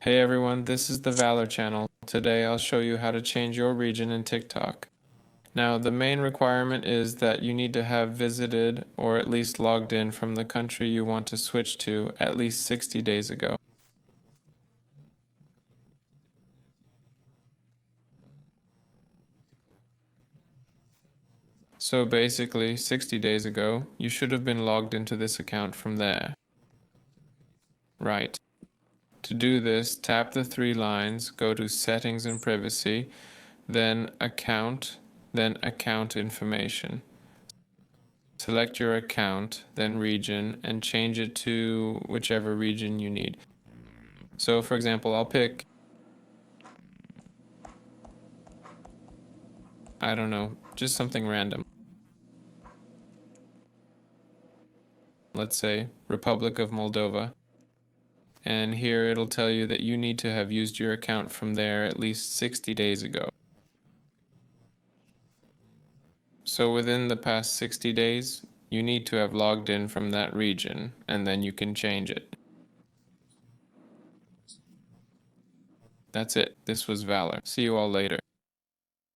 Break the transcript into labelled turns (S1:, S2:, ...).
S1: Hey everyone, this is the Valor channel. Today I'll show you how to change your region in TikTok. Now the main requirement is that you need to have visited or at least logged in from the country you want to switch to at least 60 days ago. So basically 60 days ago, you should have been logged into this account from there. Right. To do this, tap the three lines, go to Settings and Privacy, then Account Information. Select your account, then region, and change it to whichever region you need. So for example, I'll pick, I don't know, just something random. Let's say Republic of Moldova. And here it'll tell you that you need to have used your account from there at least 60 days ago. So within the past 60 days, you need to have logged in from that region, and then you can change it. That's it. This was Valor. See you all later.